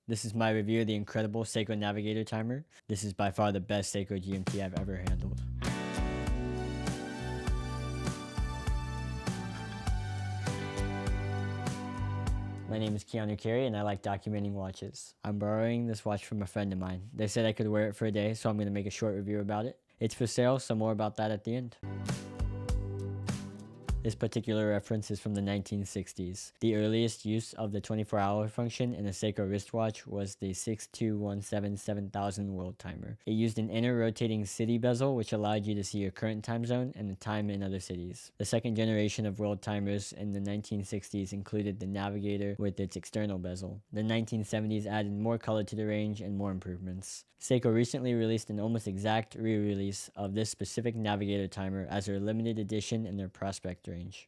This is my review of the incredible Seiko Navigator Timer. This is by far the best Seiko GMT I've ever handled. My name is Keanu Carey and I like documenting watches. I'm borrowing this watch from a friend of mine. They said I could wear it for a day, so I'm going to make a short review about it. It's for sale, so more about that at the end. This particular reference is from the 1960s. The earliest use of the 24-hour function in a Seiko wristwatch was the 6217-7000 world timer. It used an inner rotating city bezel which allowed you to see your current time zone and the time in other cities. The second generation of world timers in the 1960s included the Navigator with its external bezel. The 1970s added more color to the range and more improvements. Seiko recently released an almost exact re-release of this specific Navigator timer as their limited edition in their prospect range.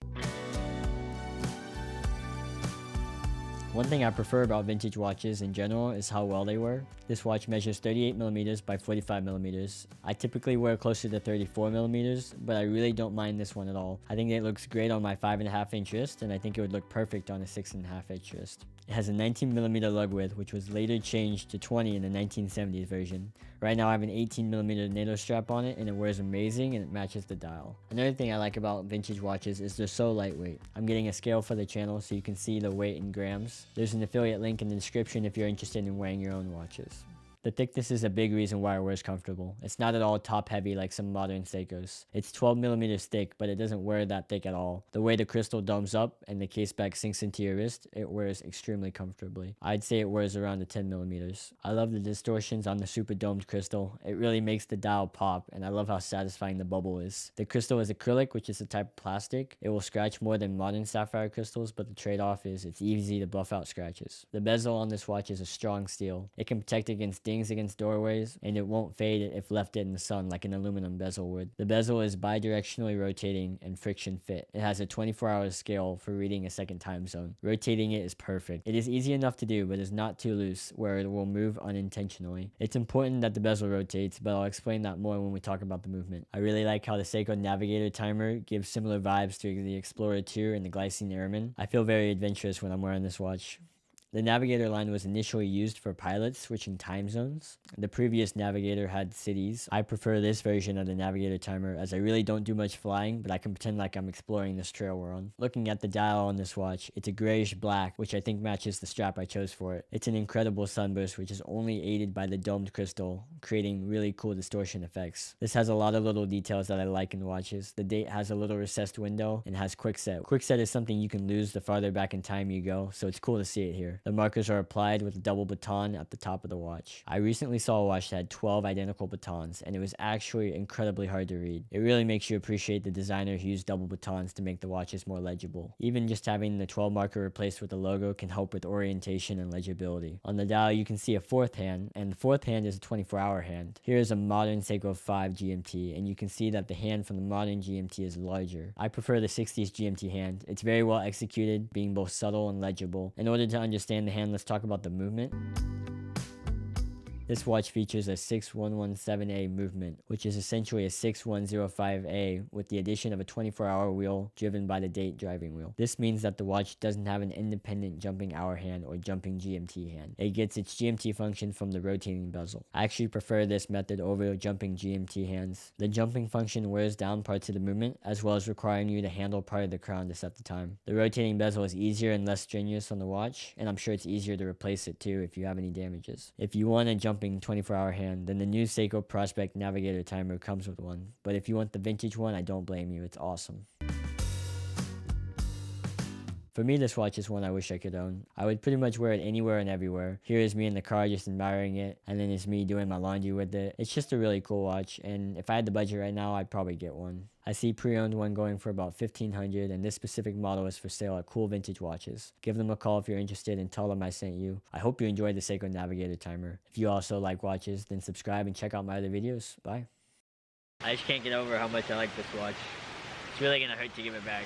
One thing I prefer about vintage watches in general is how well they wear. This watch measures 38mm by 45mm. I typically wear closer to 34mm, but I really don't mind this one at all. I think it looks great on my 5.5-inch wrist, and I think it would look perfect on a 6.5-inch wrist. It has a 19mm lug width, which was later changed to 20 in the 1970s version. Right now I have an 18mm NATO strap on it, and it wears amazing and it matches the dial. Another thing I like about vintage watches is they're so lightweight. I'm getting a scale for the channel so you can see the weight in grams. There's an affiliate link in the description if you're interested in weighing your own watches. The thickness is a big reason why it wears comfortable. It's not at all top heavy like some modern Seikos. It's 12mm thick, but it doesn't wear that thick at all. The way the crystal domes up and the case back sinks into your wrist, it wears extremely comfortably. I'd say it wears around the 10mm. I love the distortions on the super domed crystal. It really makes the dial pop, and I love how satisfying the bubble is. The crystal is acrylic, which is a type of plastic. It will scratch more than modern sapphire crystals, but the trade-off is it's easy to buff out scratches. The bezel on this watch is a strong steel. It can protect against dings against doorways, and it won't fade if left in the sun like an aluminum bezel would. The bezel is bidirectionally rotating and friction fit. It has a 24-hour scale for reading a second time zone. Rotating it is perfect. It is easy enough to do, but is not too loose where it will move unintentionally. It's important that the bezel rotates, but I'll explain that more when we talk about the movement. I really like how the Seiko Navigator timer gives similar vibes to the Explorer 2 and the Glycine Airman. I feel very adventurous when I'm wearing this watch. The Navigator line was initially used for pilots switching time zones. The previous Navigator had cities. I prefer this version of the Navigator timer as I really don't do much flying, but I can pretend like I'm exploring this trail we're on. Looking at the dial on this watch, it's a grayish black, which I think matches the strap I chose for it. It's an incredible sunburst, which is only aided by the domed crystal, creating really cool distortion effects. This has a lot of little details that I like in watches. The date has a little recessed window and has quickset. Quickset is something you can lose the farther back in time you go, so it's cool to see it here. The markers are applied with a double baton at the top of the watch. I recently saw a watch that had 12 identical batons, and it was actually incredibly hard to read. It really makes you appreciate the designer who used double batons to make the watches more legible. Even just having the 12 marker replaced with the logo can help with orientation and legibility. On the dial you can see a fourth hand, and the fourth hand is a 24-hour hand. Here is a modern Seiko 5 GMT, and you can see that the hand from the modern GMT is larger. I prefer the 60s GMT hand. It's very well executed, being both subtle and legible. In order to understand the hand, let's talk about the movement. This watch features a 6117A movement, which is essentially a 6105A with the addition of a 24-hour wheel driven by the date driving wheel. This means that the watch doesn't have an independent jumping hour hand or jumping GMT hand. It gets its GMT function from the rotating bezel. I actually prefer this method over jumping GMT hands. The jumping function wears down parts of the movement, as well as requiring you to handle part of the crown to set the time. The rotating bezel is easier and less strenuous on the watch, and I'm sure it's easier to replace it too if you have any damages. If you want a jumping 24-hour hand, then the new Seiko Prospect Navigator timer comes with one. But if you want the vintage one, I don't blame you. It's awesome. For me, this watch is one I wish I could own. I would pretty much wear it anywhere and everywhere. Here is me in the car just admiring it, and then it's me doing my laundry with it. It's just a really cool watch, and if I had the budget right now, I'd probably get one. I see pre-owned one going for about $1,500, and this specific model is for sale at Cool Vintage Watches. Give them a call if you're interested and tell them I sent you. I hope you enjoyed the Seiko Navigator timer. If you also like watches, then subscribe and check out my other videos. Bye. I just can't get over how much I like this watch. It's really gonna hurt to give it back.